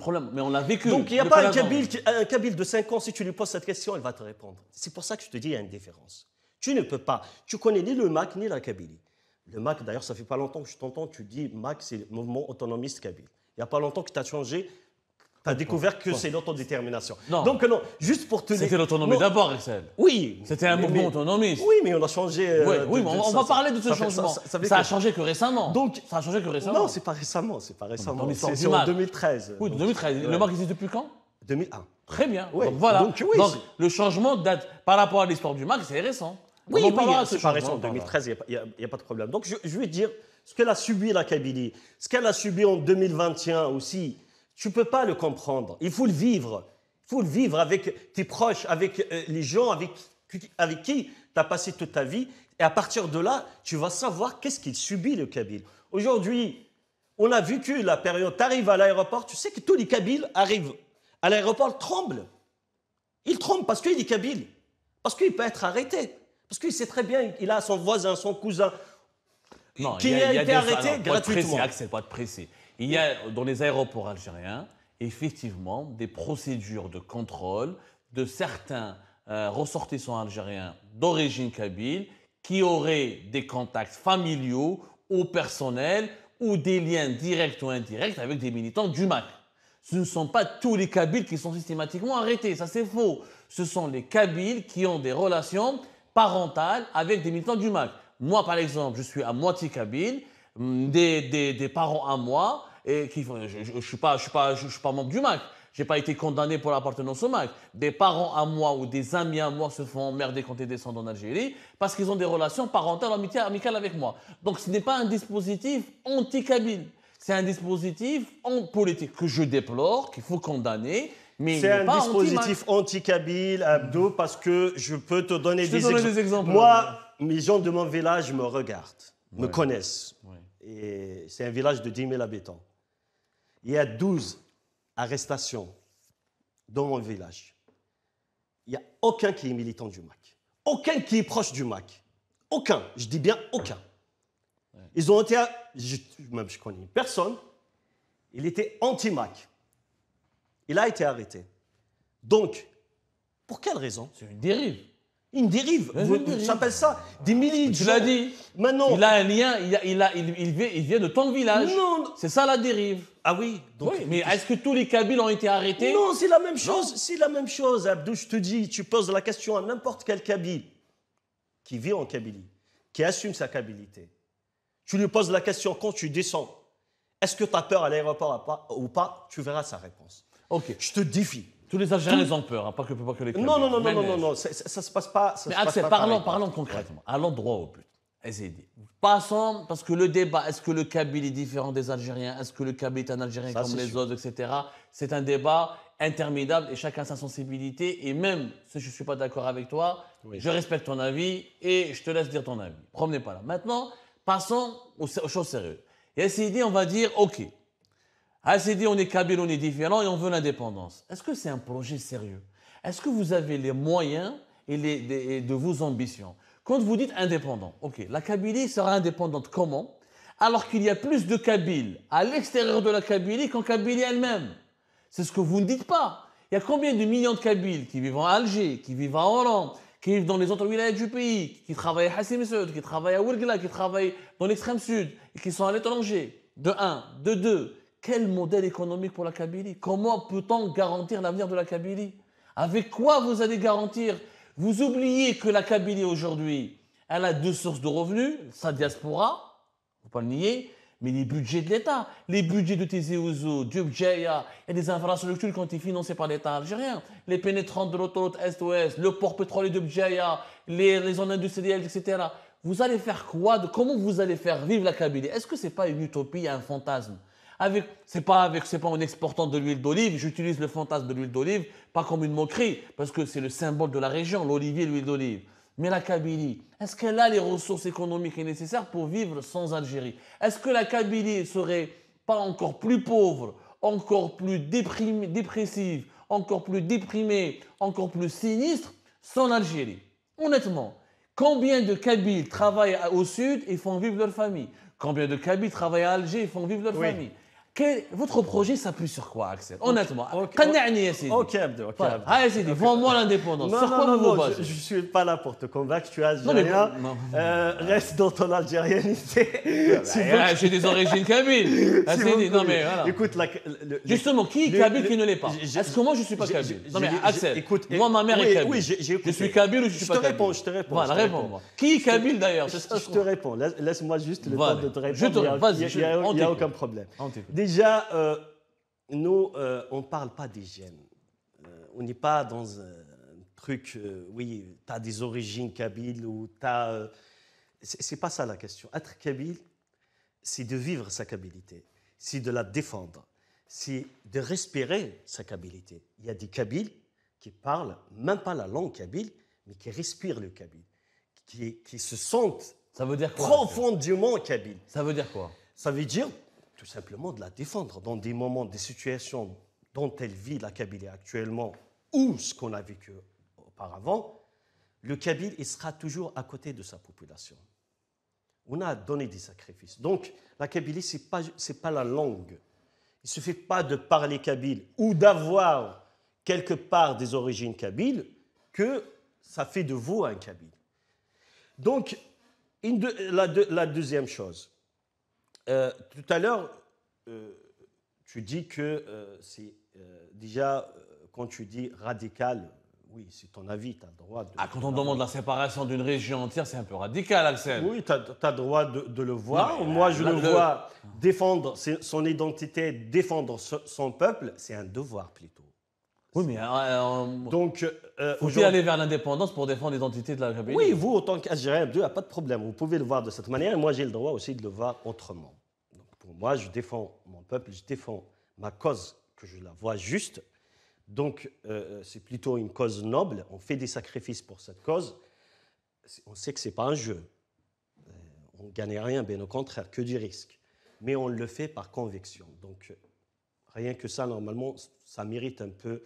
problème, mais on l'a vécu. Donc, il n'y a pas un Kabyle de 5 ans, si tu lui poses cette question, il va te répondre. C'est pour ça que je te dis, il y a une différence. Tu ne peux pas. Tu connais ni le MAC, ni la Kabylie. Le MAC, d'ailleurs, ça fait pas longtemps que je t'entends, tu dis MAC, c'est le mouvement autonomiste kabyle. Il n'y a pas longtemps que tu as changé, tu as découvert que c'est l'autodétermination. Non. Donc, non, juste pour te dire. C'était l'autonomie d'abord, Excel. Oui. C'était un mouvement autonomiste. Oui, mais on a changé. Oui, mais on va parler de ce changement. Ça a changé que récemment. Donc, ça a changé que récement. Non, c'est pas récemment. C'est pas récemment. C'est en 2013. Oui, 2013. Le MAC existe depuis quand? 2001. Très bien. Ouais. Donc voilà. Donc, oui, donc le changement date par rapport à l'histoire du MAC, c'est récent. Oui, c'est pas récent. En 2013, il n'y a pas de problème. Donc je vais dire ce qu'elle a subi la Kabylie, ce qu'elle a subi en 2021 aussi. Tu ne peux pas le comprendre. Il faut le vivre. Il faut le vivre avec tes proches, avec les gens avec qui tu as passé toute ta vie. Et à partir de là, tu vas savoir qu'est-ce qu'il subit, le Kabyle. Aujourd'hui, on a vécu la période. Tu arrives à l'aéroport, tu sais que tous les Kabyles arrivent à l'aéroport, tremblent. Ils tremblent parce qu'il est Kabyle. Parce qu'il peut être arrêté. Parce qu'il sait très bien qu'il a son voisin, son cousin, qui a été arrêté gratuitement. Axel, pas de pressé. Il y a dans les aéroports algériens, effectivement, des procédures de contrôle de certains ressortissants algériens d'origine kabyle qui auraient des contacts familiaux ou personnels ou des liens directs ou indirects avec des militants du MAC. Ce ne sont pas tous les Kabyles qui sont systématiquement arrêtés, ça c'est faux. Ce sont les Kabyles qui ont des relations parentales avec des militants du MAC. Moi, par exemple, je suis à moitié Kabyle, des parents à moi, et je ne suis pas membre du MAC. Je n'ai pas été condamné pour l'appartenance au MAC. Des parents à moi ou des amis à moi se font emmerder quand ils descendent en Algérie parce qu'ils ont des relations parentales, amicales avec moi. Donc ce n'est pas un dispositif anti-Kabyle. C'est un dispositif en politique que je déplore, qu'il faut condamner. C'est un dispositif anti-Kabyle, Abdou, parce que je peux te donner des exemples. Moi, mes gens de mon village me regardent, me connaissent. Ouais. Et c'est un village de 10 000 habitants. Il y a 12 arrestations dans mon village. Il n'y a aucun qui est militant du MAC. Aucun qui est proche du MAC. Aucun. Je dis bien aucun. Ouais. Ils ont été... Même je connais personne. Il était anti-MAC. Il a été arrêté. Donc, pour quelle raison? C'est une dérive. Une dérive. J'appelle ça des milliers de gens. Tu l'as dit. Maintenant, il a un lien, il vient de ton village. Non. C'est ça la dérive. Ah oui. Donc, oui, mais est-ce que tous les Kabyles ont été arrêtés? Non, c'est la même chose. C'est la même chose, Abdou. Je te dis, tu poses la question à n'importe quel Kabyle qui vit en Kabylie, qui assume sa kabilité. Tu lui poses la question quand tu descends. Est-ce que tu as peur à l'aéroport ou pas? Tu verras sa réponse. Ok. Je te défie. Tous les Algériens ils ont peur, hein, pas que les Kabyles. Non, ça se passe pas. Mais Axel, parlons concrètement. Allons droit au but. Passons, parce que le débat, est-ce que le Kabyle est différent des Algériens? Est-ce que le Kabyle est un Algérien comme les autres, etc. C'est un débat interminable et chacun a sa sensibilité. Et même si je ne suis pas d'accord avec toi, je respecte ton avis et je te laisse dire ton avis. Promenez pas là. Maintenant, passons aux choses sérieuses. Et Yassidi, on va dire, OK. Yassidi, on est Kabyle, on est différent et on veut l'indépendance. Est-ce que c'est un projet sérieux? Est-ce que vous avez les moyens et de vos ambitions? Quand vous dites indépendant, OK, la Kabylie sera indépendante comment? Alors qu'il y a plus de Kabyles à l'extérieur de la Kabylie qu'en Kabylie elle-même. C'est ce que vous ne dites pas. Il y a combien de millions de Kabyles qui vivent en Alger, qui vivent en Hollande, qui vivent dans les autres wilayas du pays, qui travaillent à Hassim Soud, qui travaillent à Ouargla, qui travaillent dans l'extrême sud, et qui sont à l'étranger? De un. De deux, quel modèle économique pour la Kabylie? Comment peut-on garantir l'avenir de la Kabylie? Avec quoi vous allez garantir? Vous oubliez que la Kabylie aujourd'hui, elle a deux sources de revenus, sa diaspora, il ne faut pas le nier, mais les budgets de l'État, les budgets de Tizi Ouzou, Djebdjaïa, il y a des infrastructures qui ont été financées par l'État algérien, les pénétrantes de l'autoroute Est-Ouest, le port pétrolier de Djebdjaïa, les zones industrielles, etc. Vous allez faire quoi? Comment vous allez faire vivre la Kabylie? Est-ce que ce n'est pas une utopie, un fantasme? C'est pas en exportant de l'huile d'olive, j'utilise le fantasme de l'huile d'olive, pas comme une moquerie, parce que c'est le symbole de la région, l'olivier et l'huile d'olive. Mais la Kabylie, est-ce qu'elle a les ressources économiques nécessaires pour vivre sans Algérie? Est-ce que la Kabylie serait pas encore plus pauvre, encore plus dépressive, encore plus déprimée, encore plus sinistre sans l'Algérie? Honnêtement, combien de Kabyles travaillent au sud et font vivre leur famille? Combien de Kabyles travaillent à Alger et font vivre leur famille? votre projet s'appuie sur quoi, Axel? Honnêtement. Ok, قنعني يا سيدي. Ok, Abdou, ok, Abdou. Ah, ya Sidi, vends-moi l'indépendance. Non, Sur quoi non, vous non, vous non, basez? je ne suis pas là pour te convaincre, tu es Non, mais algérien, non. reste dans ton algérianité. J'ai des origines kabyles. Ah, Si Sidi, vous non voulez. mais voilà. Écoute, Justement, qui est kabyle qui ne l'est pas? Est-ce que moi je suis pas kabyle? Non mais Axel, moi ma mère est kabyle. Oui, j'ai écouté. Je suis kabyle ou je suis pas kabyle? Je te réponds. Voilà, réponds-moi. Qui est kabyle d'ailleurs? Je te réponds. Laisse-moi juste le Voilà. temps de te Je te- répondre. vas-y, Il n'y a, on t'écoute. aucun problème. On t'écoute. Déjà, nous, on ne parle pas des gènes. On n'est pas dans un truc, oui, tu as des origines kabyles ou tu as... c'est pas ça la question. Être kabyle, c'est de vivre sa kabilité, c'est de la défendre, c'est de respirer sa kabilité. Il y a des kabyles qui parlent même pas la langue kabyle, mais qui respirent le kabyle, qui se sentent Ça veut dire quoi? profondément kabyle. Ça veut dire quoi? Ça veut dire tout simplement de la défendre dans des moments, des situations dont elle vit la Kabylie actuellement ou ce qu'on a vécu auparavant. Le Kabyle, il sera toujours à côté de sa population. On a donné des sacrifices. Donc, la Kabylie, ce n'est pas la langue. Il ne suffit pas de parler kabyle ou d'avoir quelque part des origines kabyles que ça fait de vous un kabyle. Donc, la deuxième chose. Tout à l'heure, tu dis que c'est déjà, quand tu dis radical, oui, c'est ton avis, tu as le droit de... Ah, quand on demande la séparation d'une région entière, c'est un peu radical, Axel. Oui, tu as le droit de le voir. Non, mais, moi, je le vois défendre son identité, défendre son peuple, c'est un devoir plutôt. Oui, mais Donc, faut-il aller vers l'indépendance pour défendre l'identité de la Kabylie? oui, vous, en tant qu'Algérien, il n'y a pas de problème. Vous pouvez le voir de cette manière et moi, j'ai le droit aussi de le voir autrement. Donc, pour moi, je défends mon peuple, je défends ma cause, que je la vois juste. Donc, c'est plutôt une cause noble. On fait des sacrifices pour cette cause. On sait que ce n'est pas un jeu. On ne gagne rien, bien au contraire, que du risque. Mais on le fait par conviction. Donc, rien que ça, normalement, ça mérite un peu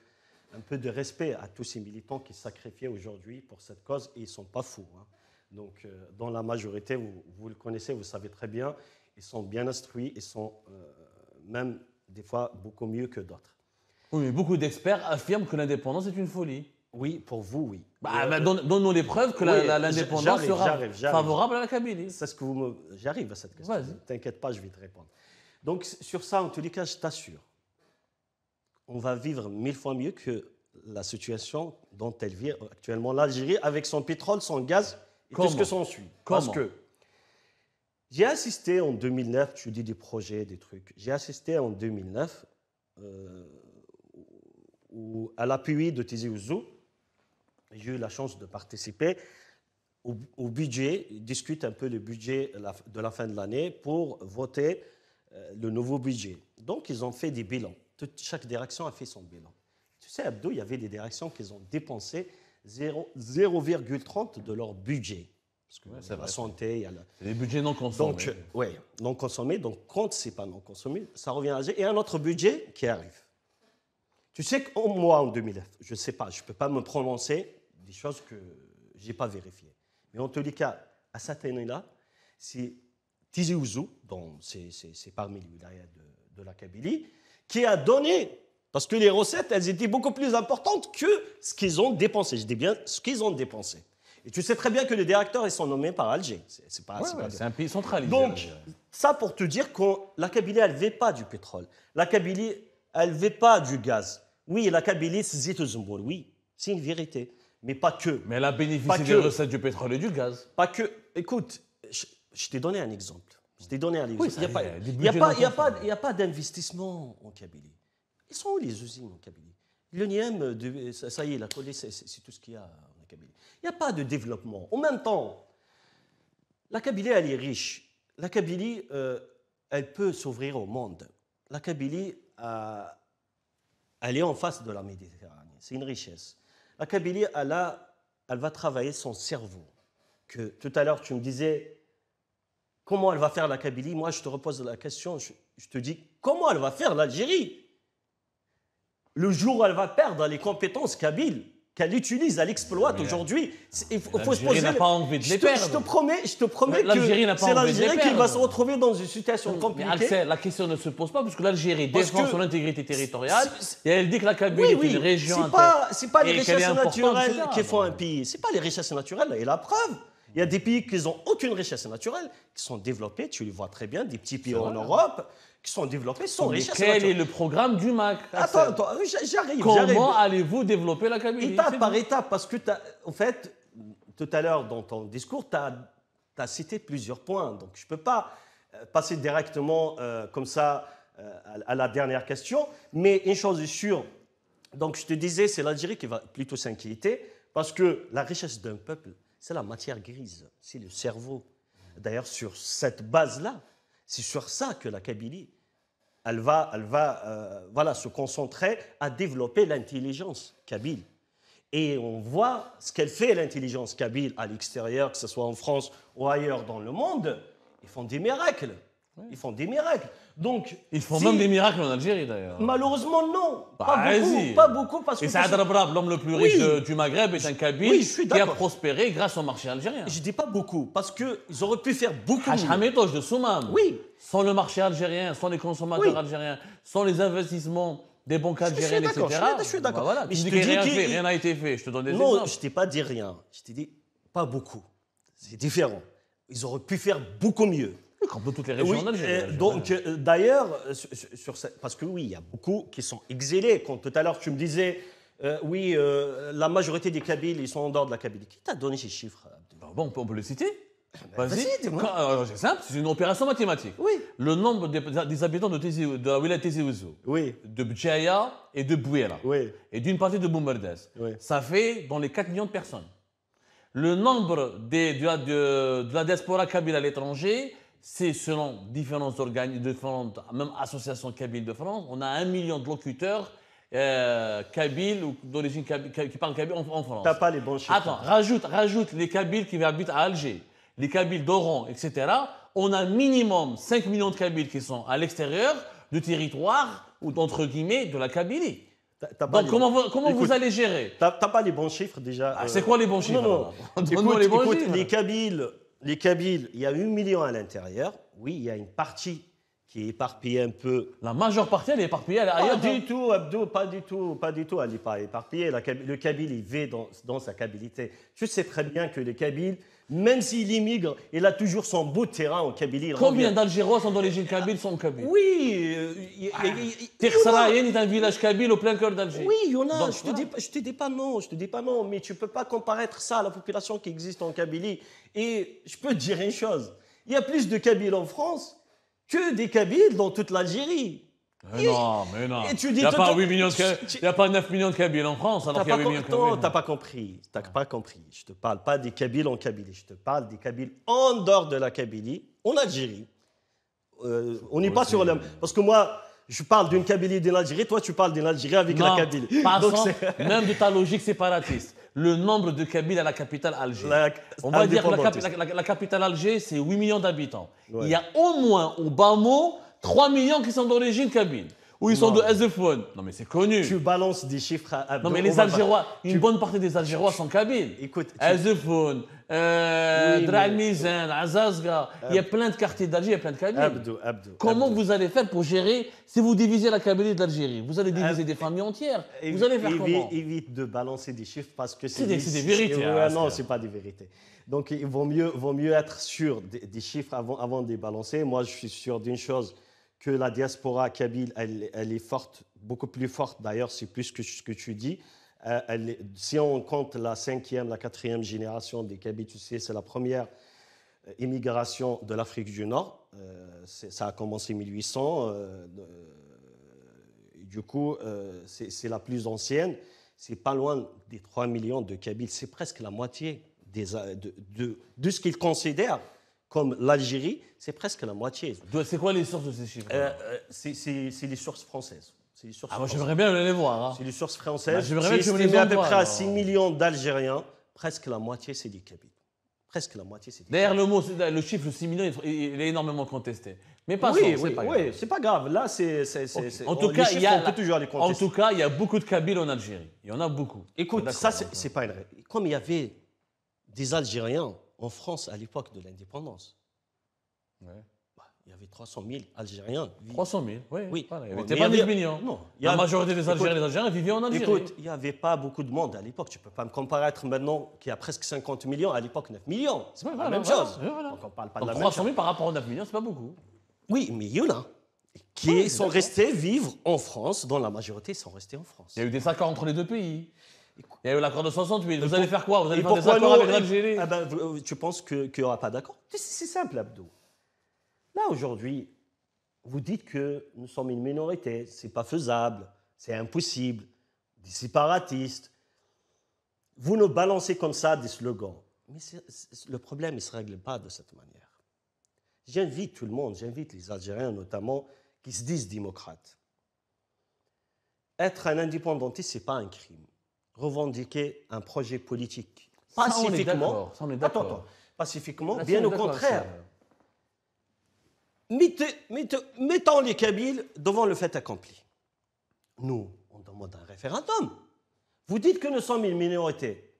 de respect à tous ces militants qui se sacrifient aujourd'hui pour cette cause, et ils ne sont pas fous. Hein. Donc, dans la majorité, vous le connaissez, vous savez très bien, ils sont bien instruits, ils sont même des fois beaucoup mieux que d'autres. Oui, mais beaucoup d'experts affirment que l'indépendance est une folie. Oui, pour vous, oui. Donne-nous les preuves que oui, l'indépendance sera j'arrive. favorable à la Kabylie. C'est ce que j'arrive à cette question. Vas-y. Ne t'inquiète pas, je vais te répondre. Donc, sur ça, en tous les cas, je t'assure, on va vivre 1000 fois mieux que la situation dont elle vit actuellement l'Algérie, avec son pétrole, son gaz et tout ce que s'ensuit. Parce que j'ai assisté en 2009, tu dis des projets, des trucs, j'ai assisté en 2009 à l'appui de Tizi Ouzou, j'ai eu la chance de participer au budget, ils discutent un peu le budget de la fin de l'année pour voter le nouveau budget. Donc, ils ont fait des bilans. Chaque direction a fait son bilan. Tu sais, Abdou, il y avait des directions qui ont dépensé 0,30 de leur budget. Parce que c'est la santé, il y a les budgets non consommés. Donc, oui, non consommés. Donc, quand ce n'est pas non consommé, ça revient à zéro. Et un autre budget qui arrive. Tu sais qu'au mois en 2009, je ne sais pas, je ne peux pas me prononcer des choses que je n'ai pas vérifiées. Mais en tous les cas, à cette année-là, c'est Tizi Ouzou, dont c'est parmi les wilayas de la Kabylie, qui a donné, parce que les recettes, elles étaient beaucoup plus importantes que ce qu'ils ont dépensé. Je dis bien ce qu'ils ont dépensé. Et tu sais très bien que les directeurs, ils sont nommés par Alger. C'est un pays centralisé. Donc, ça pour te dire que la Kabylie, elle ne veut pas du pétrole. La Kabylie, elle ne veut pas du gaz. Oui, la Kabylie, c'est Zitouzmboul, oui, c'est une vérité. Mais pas que. Mais elle a bénéficié des recettes du pétrole et du gaz. Pas que. Écoute, je t'ai donné un exemple. Je t'ai donné un exemple. Oui, il n'y a pas d'investissement en Kabylie. Ils sont où les usines en Kabylie? Le Niem, ça y est, la collée, c'est tout ce qu'il y a en Kabylie. Il n'y a pas de développement. En même temps, la Kabylie, elle est riche. La Kabylie, elle peut s'ouvrir au monde. La Kabylie, elle est en face de la Méditerranée. C'est une richesse. La Kabylie, elle va travailler son cerveau. Que tout à l'heure, tu me disais, comment elle va faire la Kabylie? Moi, je te repose la question, je te dis, comment elle va faire l'Algérie? Le jour où elle va perdre les compétences kabyles, qu'elle utilise, elle exploite aujourd'hui. Il faut se L'Algérie n'a pas envie de les perdre. Je te promets que c'est l'Algérie qui va se retrouver dans une situation compliquée. Mais Axel, la question ne se pose pas parce que l'Algérie défend son intégrité territoriale et elle dit que la Kabylie est une région c'est pas les richesses naturelles qui font un pays. C'est pas les richesses naturelles. Et la preuve, il y a des pays qui n'ont aucune richesse naturelle, qui sont développés, tu les vois très bien, des petits pays en Europe, qui sont développés, sont richesses naturelles. Quel est le programme du MAC? Attends, j'arrive. Comment allez-vous développer la Kabylie? Étape par étape, parce que, en fait, tout à l'heure, dans ton discours, tu as cité plusieurs points. Donc, je ne peux pas passer directement comme ça à la dernière question. Mais une chose est sûre, donc je te disais, c'est l'Algérie qui va plutôt s'inquiéter, parce que la richesse d'un peuple, c'est la matière grise, c'est le cerveau. D'ailleurs, sur cette base-là, c'est sur ça que la Kabylie, elle va se concentrer à développer l'intelligence kabyle. Et on voit ce qu'elle fait, l'intelligence kabyle, à l'extérieur, que ce soit en France ou ailleurs dans le monde. Ils font des miracles. Ils font des miracles. Donc, ils font même des miracles en Algérie, d'ailleurs. Malheureusement, non. Pas beaucoup. Parce que Saad Rabrab, l'homme le plus riche du Maghreb, est un Kabyle qui a prospéré grâce au marché algérien. Je ne dis pas beaucoup, parce qu'ils auraient pu faire beaucoup mieux. Hametoche de Soumam. Oui. Sans le marché algérien, sans les consommateurs algériens, sans les investissements des banques algériennes, etc. Je suis d'accord. Voilà. Mais je te dis que rien n'a été fait. Je te donne des exemples. Non, je ne t'ai pas dit rien. Je t'ai dit pas beaucoup. C'est différent. Ils auraient pu faire beaucoup mieux. Comme dans toutes les régions d'Algérie. Donc, d'ailleurs, parce que oui, il y a beaucoup qui sont exilés. Quand tout à l'heure tu me disais, la majorité des Kabyles, ils sont en dehors de la Kabylie. Qui t'a donné ces chiffres? Bon, on peut le citer. Vas-y, dis-moi. C'est simple, c'est une opération mathématique. Oui. Le nombre des habitants de la wilaya Tizi Ouzou, de Bdjaïa et de Bouéla, et d'une partie de Boumerdès, ça fait dans les 4 millions de personnes. Le nombre de la diaspora kabyle à l'étranger, c'est selon différentes même associations kabyles de France, on a 1 million de locuteurs kabyles ou d'origine qui parlent kabyle en France. T'as pas les bons chiffres. Attends, rajoute les Kabyles qui habitent à Alger, les Kabyles d'Oran, etc. On a minimum 5 millions de Kabyles qui sont à l'extérieur du territoire ou d'entre guillemets de la Kabylie. Donc comment vous allez gérer? T'as pas les bons chiffres déjà. C'est quoi les bons chiffres? Non. Écoute, les Kabyles, il y a 8 millions à l'intérieur. Oui, il y a une partie qui est éparpillée un peu. La majeure partie, elle est éparpillée ailleurs. Pas du tout, Abdou, pas du tout. Elle n'est pas éparpillée. Le Kabyle, il vit dans sa kabilité. Tu sais très bien que les Kabyles, même s'il immigre, il a toujours son bout de terrain en Kabylie. Combien d'Algérois sont d'origine kabyle sont kabyles? Oui. Tirsaraïen est un village kabyle au plein cœur d'Alger. Oui, il y en a. Je te dis pas non. Mais tu ne peux pas comparer ça à la population qui existe en Kabylie. Et je peux te dire une chose. Il y a plus de Kabyles en France que des Kabyles dans toute l'Algérie. Mais non. Il n'y a pas 9 millions de Kabyles en France, alors qu'il y a 8 millions de Kabyles. Non, tu n'as pas compris. Je ne te parle pas des Kabyles en Kabylie. Je te parle des Kabyles en dehors de la Kabylie, en Algérie. On n'est pas sur le... Parce que moi, je parle d'une Kabylie d'une Algérie, toi, tu parles d'une Algérie avec la Kabylie. Passons même de ta logique séparatiste. Le nombre de Kabyles à la capitale Alger. On va dire que la capitale Alger, c'est 8 millions d'habitants. Il y a au moins, au bas mot, 3 millions qui sont d'origine kabyle. Ou ils sont de Ezefone. Non mais c'est connu. Tu balances des chiffres à... Non mais les Algérois, une bonne partie des Algérois sont kabyles. Écoute, Ezefone, Dralmizan, Azazga, il y a plein de quartiers d'Alger, il y a plein de kabyles. Comment vous allez faire pour gérer, si vous divisez la Kabylie d'Algérie, vous allez diviser des familles entières. Vous allez faire comment? Évite de balancer des chiffres parce que c'est des vérités. Non, ce n'est pas des vérités. Donc il vaut mieux être sûr des chiffres avant de les balancer. Moi, je suis sûr d'une chose, que la diaspora kabyle, elle est forte, beaucoup plus forte d'ailleurs, c'est plus que ce que tu dis. Si on compte la 5e, la 4e génération des Kabyles, tu sais, c'est la première immigration de l'Afrique du Nord. Ça a commencé en 1800. Du coup, c'est la plus ancienne. C'est pas loin des 3 millions de Kabyles. C'est presque la moitié de ce qu'ils considèrent comme l'Algérie, c'est presque la moitié. C'est quoi les sources de ces chiffres? C'est les sources françaises. Moi, j'aimerais bien aller les voir. Hein. C'est les sources françaises. C'est estimé à peu près à 6 millions d'Algériens. Presque la moitié, c'est des Kabyles. presque la moitié, c'est... D'ailleurs, le chiffre de 6 millions, il est énormément contesté. Mais pas oui, c'est pas grave. Là, En tout cas, on peut toujours les contester. En tout cas, il y a beaucoup de Kabyles en Algérie. Il y en a beaucoup. Écoute, ça, c'est pas une... Comme il y avait des Algériens en France à l'époque de l'indépendance, il y avait 300 000 Algériens. 300 000, oui. Voilà. Il n'y avait pas 10 millions. Non. La majorité des Algériens vivaient en Algérie. Écoute, il n'y avait pas beaucoup de monde à l'époque. Tu ne peux pas me comparer maintenant qu'il y a presque 50 millions, à l'époque 9 millions. C'est pas la même chose. Donc on parle pas de la 300 000 par rapport aux 9 millions, c'est pas beaucoup. Oui, mais il y en a qui sont restés vivre en France, dont la majorité sont restés en France. Il y a eu des accords entre les deux pays. Il y a eu l'accord de 68. Vous allez faire quoi? Vous allez faire des accords avec l'Algérie? Tu penses qu'il n'y aura pas d'accord? C'est simple, Abdou. Là, aujourd'hui, vous dites que nous sommes une minorité, ce n'est pas faisable, c'est impossible, des séparatistes. Vous nous balancez comme ça des slogans. Mais le problème ne se règle pas de cette manière. J'invite tout le monde, j'invite les Algériens notamment, qui se disent démocrates. Être un indépendantiste, ce n'est pas un crime. Revendiquer un projet politique pacifiquement, ça, on est d'accord. Attends, pacifiquement, bien au contraire. Mettons les Kabyles devant le fait accompli. Nous, on demande un référendum. Vous dites que nous sommes une minorité.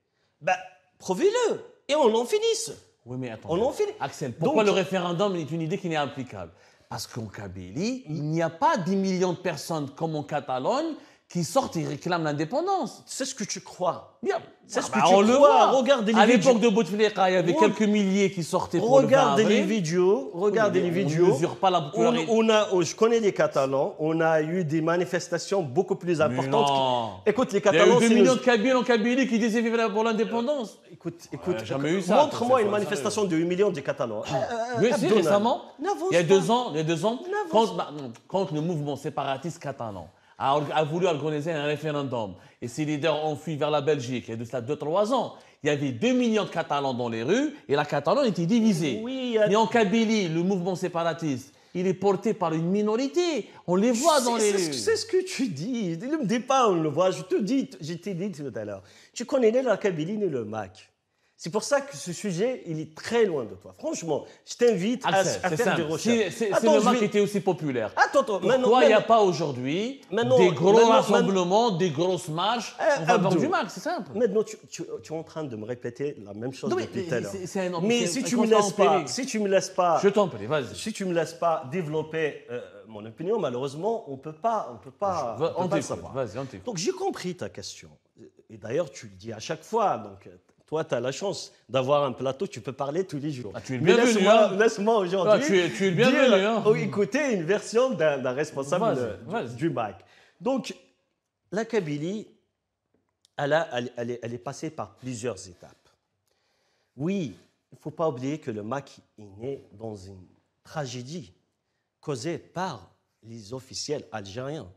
Prouvez-le et on en finisse. Oui, mais attends. On en finit. Axel, pourquoi le référendum est une idée qui n'est applicable? Parce qu'en Kabylie, il n'y a pas 10 millions de personnes comme en Catalogne qui sortent et réclament l'indépendance. C'est ce que tu crois. Bien. C'est ce que tu crois. Regarde à l'époque de Bouteflika, il y avait quelques milliers qui sortaient pour le 20 avril. Regardez les vidéos. Regardez les vidéos. On ne mesure pas la popularité. Je connais les Catalans. On a eu des manifestations beaucoup plus importantes. Non. Écoute, les Catalans... Il y a eu 2 millions de Kabyles en Kabylie qui disaient vivre pour l'indépendance. Écoute, jamais eu ça. Montre-moi une manifestation de 8 millions de Catalans. Oui, si, récemment. Il y a 2 ans. Quand le mouvement séparatiste catalan a voulu organiser un référendum et ses leaders ont fui vers la Belgique, il y a de cela 2-3 ans. Il y avait 2 millions de Catalans dans les rues et la Catalogne était divisée. Mais en Kabylie, le mouvement séparatiste, il est porté par une minorité. On les voit dans les rues. C'est ce que tu dis. Ne me dis pas, on le voit. Je t'ai dit tout à l'heure. Tu connais ni la Kabylie ni le MAC. C'est pour ça que ce sujet, il est très loin de toi. Franchement, je t'invite à faire des recherches. C'est le MAC qui était aussi populaire. Attends. Pourquoi il n'y a pas aujourd'hui des gros rassemblements, des grosses marches en faveur du MAC? C'est simple. Maintenant, tu es en train de me répéter la même chose depuis tout à l'heure. Mais si tu me laisses pas... Je t'en prie, vas-y. Si tu me laisses pas développer mon opinion, malheureusement, on peut pas le savoir. Vas-y, on t'écoute. Donc, j'ai compris ta question. Et d'ailleurs, tu le dis à chaque fois, donc... Toi, tu as la chance d'avoir un plateau, tu peux parler tous les jours. Tu es le bienvenu. Laisse-moi aujourd'hui tu es le bienvenu. Écouter une version d'un responsable du MAC. Donc, la Kabylie, elle est passée par plusieurs étapes. Oui, il ne faut pas oublier que le MAC est né dans une tragédie causée par les officiels algériens.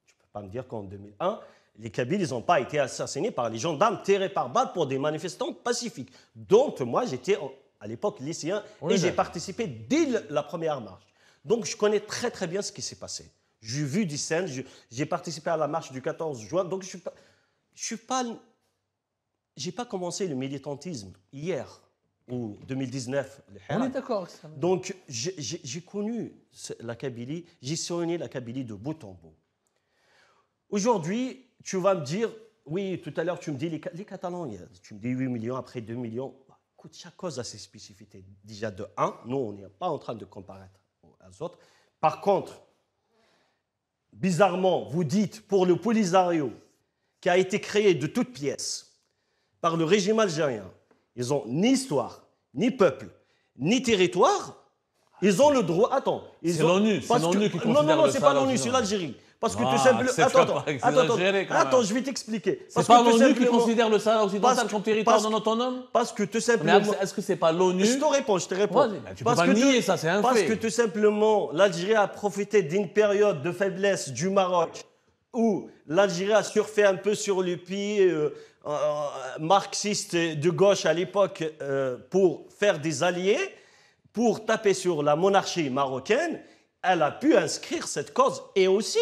Tu ne peux pas me dire qu'en 2001... les Kabyles, ils n'ont pas été assassinés par les gendarmes tirés par balles pour des manifestants pacifiques. Donc, moi, j'étais à l'époque lycéen et j'ai participé dès la première marche. Donc, je connais très, très bien ce qui s'est passé. J'ai vu des scènes, j'ai participé à la marche du 14 juin. Donc, j'ai pas commencé le militantisme hier ou 2019. On est d'accord. Donc, j'ai connu la Kabylie, j'ai sillonné la Kabylie de bout en bout. Aujourd'hui, tu vas me dire, oui, tout à l'heure, tu me dis les Catalans, tu me dis 8 millions, après 2 millions. Écoute, chaque cause a ses spécificités. Déjà, de 1, nous, on n'est pas en train de comparer aux autres. Par contre, bizarrement, vous dites, pour le Polisario, qui a été créé de toutes pièces par le régime algérien, ils n'ont ni histoire, ni peuple, ni territoire. Ils ont le droit... Attends. C'est l'ONU qui considère Non, c'est pas l'ONU, c'est l'Algérie. Parce que tout simplement... Attends, je vais t'expliquer. C'est pas l'ONU qui considère le Sahara occidental comme territoire non autonome? Parce que tout simplement... Mais est-ce que c'est pas l'ONU? Je te réponds. Tu peux pas nier ça, c'est un fait. Parce que tout simplement, l'Algérie a profité d'une période de faiblesse du Maroc où l'Algérie a surfé un peu sur le pied marxiste de gauche à l'époque pour faire des alliés, pour taper sur la monarchie marocaine. Elle a pu inscrire cette cause et aussi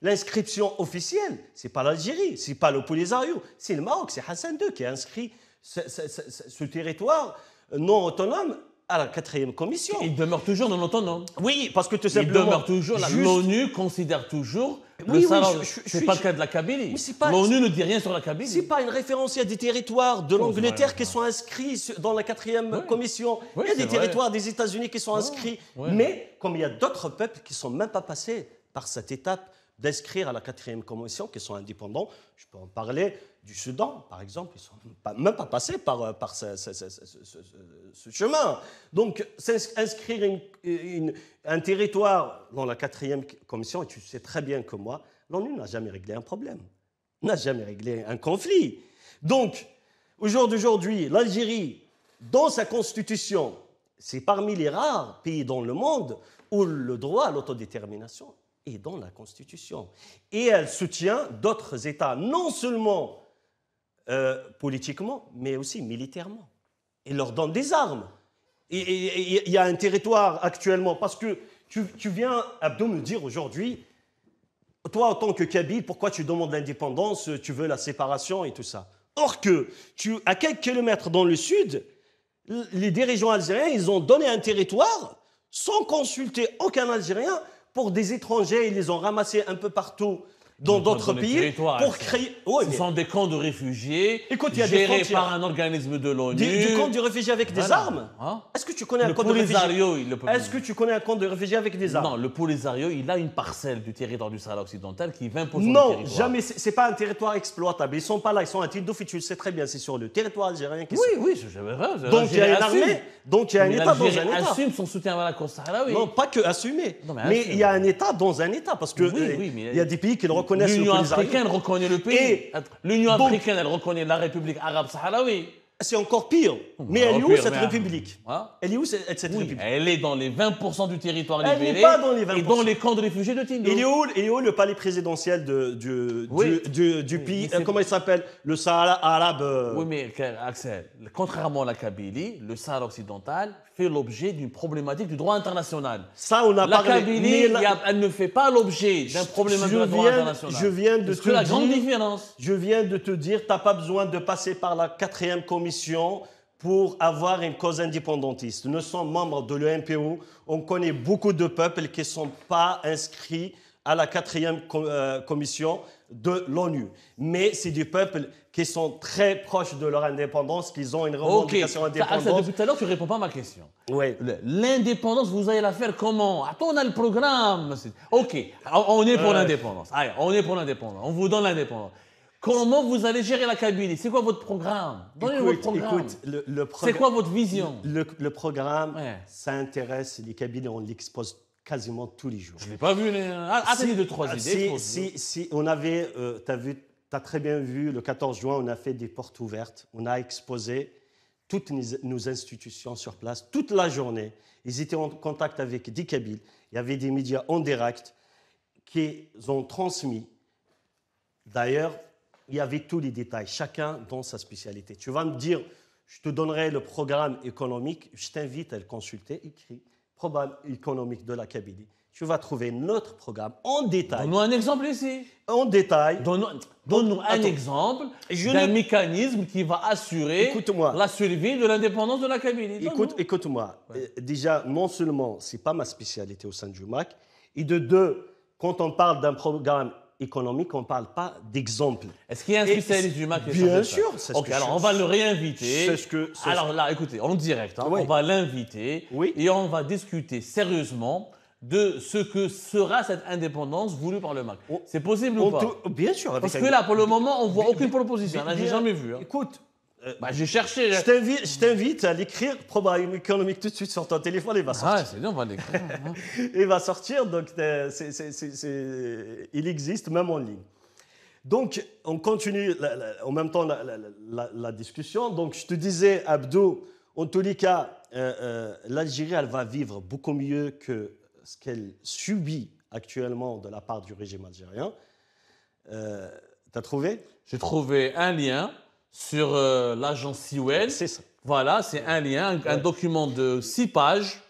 l'inscription officielle. Ce n'est pas l'Algérie, ce n'est pas le Polisario, c'est le Maroc, c'est Hassan II qui a inscrit ce territoire non autonome à la 4e commission. Il demeure toujours non autonome. Oui, parce que tout simplement... Il demeure toujours, l'ONU considère toujours oui, le Sahara. Oui, c'est pas le cas de la Kabylie. Pas... L'ONU ne dit rien sur la Kabylie. C'est pas une référence, il y a des territoires de l'Angleterre qui sont inscrits dans la 4e commission. Il y a des territoires des États-Unis qui sont inscrits. Mais comme il y a d'autres peuples qui ne sont même pas passés par cette étape d'inscrire à la 4e commission, qui sont indépendants, je peux en parler du Soudan, par exemple, ils ne sont même pas passés par ce chemin. Donc, inscrire un territoire dans la 4e commission, et tu sais très bien que moi, l'ONU n'a jamais réglé un problème, n'a jamais réglé un conflit. Donc, aujourd'hui, l'Algérie, dans sa constitution, c'est parmi les rares pays dans le monde où le droit à l'autodétermination est dans la Constitution. Et elle soutient d'autres États, non seulement politiquement, mais aussi militairement. Elle leur donne des armes. Et il y a un territoire actuellement, parce que tu viens, Abdo, me dire aujourd'hui, toi, en tant que Kabyle, pourquoi tu demandes l'indépendance, tu veux la séparation et tout ça. Or que, à quelques kilomètres dans le sud, les dirigeants algériens, ils ont donné un territoire sans consulter aucun Algérien pour des étrangers. Ils les ont ramassés un peu partout dans d'autres pays pour créer... Ce sont des camps de réfugiés gérés par un organisme de l'ONU. Du camp de réfugiés avec des armes. Est-ce que tu connais un camp de réfugiés? Est-ce que tu connais un camp de réfugiés avec des armes? Non, le Polisario, il a une parcelle du territoire du Sahara occidental qui est 20% du territoire. Non, jamais. jamais. C'est pas un territoire exploitable. Ils sont pas là. Ils sont un titre d'office. Tu le sais très bien. C'est sur le territoire algérien. Oui, je veux. Donc il y a une armée. Donc il y a un État dans un État. L'Algérie assume son soutien à la cause sahraoui. Non, pas que assumer. Mais il y a un État dans un État. Parce qu'il y a des pays qui le reconnaissent. L'Union africaine reconnaît le pays. L'Union africaine, elle reconnaît la République arabe sahraoui. C'est encore pire. Mais elle est où cette République? Elle est où cette République? Elle est dans les 20% du territoire libéré. Elle n'est pas dans les 20%. Et dans les camps de réfugiés de Tindouf. Il est où le palais présidentiel du pays? Comment il s'appelle? Le Sahara arabe. Oui, mais Axel, contrairement à la Kabylie, le Sahara occidental fait l'objet d'une problématique du droit international. Ça, on a parlé. La Kabylie, elle ne fait pas l'objet d'un problème du droit international. Je viens de te dire... la grande différence. Je viens de te dire, tu n'as pas besoin de passer par la 4e commission pour avoir une cause indépendantiste. Nous sommes membres de l'EMPO. On connaît beaucoup de peuples qui ne sont pas inscrits à la 4e commission de l'ONU. Mais c'est des peuples qui sont très proches de leur indépendance, qui ont une revendication indépendante. Depuis tout à l'heure, tu ne réponds pas à ma question. Oui. L'indépendance, vous allez la faire comment? Attends, on a le programme. OK, on est pour l'indépendance. Allez, on est pour l'indépendance. On vous donne l'indépendance. Comment vous allez gérer la Kabylie? C'est quoi votre programme? Donnez-nous votre programme. Écoute, c'est quoi votre vision? Le programme, ça intéresse les Kabylies, on l'expose quasiment tous les jours. Je ne l'ai pas vu. Attendez 2-3 idées. Si on avait, tu as très bien vu, le 14 juin, on a fait des portes ouvertes. On a exposé toutes nos institutions sur place, toute la journée. Ils étaient en contact avec des Kabyles. Il y avait des médias en direct qui ont transmis. D'ailleurs, il y avait tous les détails, chacun dans sa spécialité. Tu vas me dire, je te donnerai le programme économique, je t'invite à le consulter, écrit. Programme économique de la Kabylie. Tu vas trouver notre programme en détail. Donne-nous un exemple ici. En détail. Donne-nous un exemple d'un mécanisme qui va assurer la survie de l'indépendance de la Kabylie. Écoute-moi. Déjà, non seulement, ce n'est pas ma spécialité au sein du MAC, et de deux, quand on parle d'un programme économique, on ne parle pas d'exemple. Est-ce qu'il y a un spécialiste du MAC? Bien sûr. Ok, alors on va le réinviter. Alors là, écoutez, en direct, on va l'inviter et on va discuter sérieusement de ce que sera cette indépendance voulue par le MAC. C'est possible ou pas? Bien sûr. Parce que là, pour le moment, on ne voit aucune proposition. Là, j'ai jamais vu. Écoute, j'ai cherché. Je t'invite à l'écrire, programme économique tout de suite sur ton téléphone, il va sortir. Ah, c'est bien, on va l'écrire. Il va sortir, donc il existe même en ligne. Donc, on continue en même temps la discussion. Donc, je te disais, Abdou, en tous les cas, l'Algérie, elle va vivre beaucoup mieux que ce qu'elle subit actuellement de la part du régime algérien. T'as trouvé? J'ai trouvé un lien sur l'agence Siwel. C'est ça. Voilà, c'est un lien, un document de 6 pages.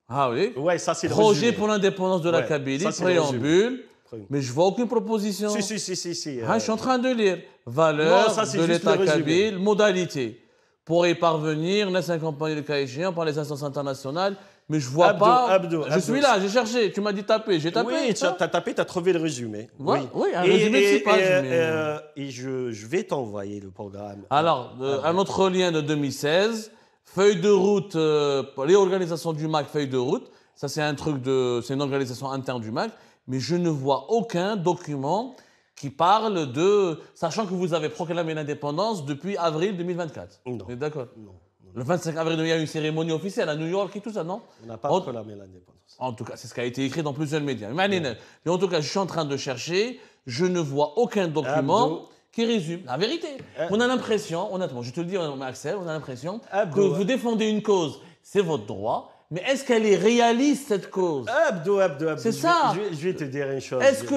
Ah oui. Ouais, ça c'est le projet résumé. Pour l'indépendance de la Kabylie, préambule. Mais je vois aucune proposition. Si. Je suis en train de lire. Valeurs de l'État kabyle, modalités. pour y parvenir, laisse accompagner le cas échéant par les instances internationales. Mais je vois pas. Je suis là, j'ai cherché. Tu m'as dit taper, j'ai tapé. Oui, tu as tapé, tu as trouvé le résumé. Ouais, oui, un résumé de 6 pages. Et je vais t'envoyer le programme. Alors, un autre lien de 2016, feuille de route, les organisations du MAC, feuille de route. Ça, c'est c'est une organisation interne du MAC. Mais je ne vois aucun document qui parle de. Sachant que vous avez proclamé l'indépendance depuis avril 2024. Non. Vous êtes d'accord? Non. Le 25 avril, il y a eu une cérémonie officielle à New York et tout ça, non? On n'a pas proclamé l'indépendance. En tout cas, c'est ce qui a été écrit dans plusieurs médias. Mais en tout cas, je suis en train de chercher. Je ne vois aucun document qui résume la vérité. On a l'impression, honnêtement, je te le dis, Axel, on a l'impression que vous défendez une cause. C'est votre droit. Mais est-ce qu'elle est réaliste, cette cause? Abdo. C'est ça. Je vais te dire une chose. Est-ce que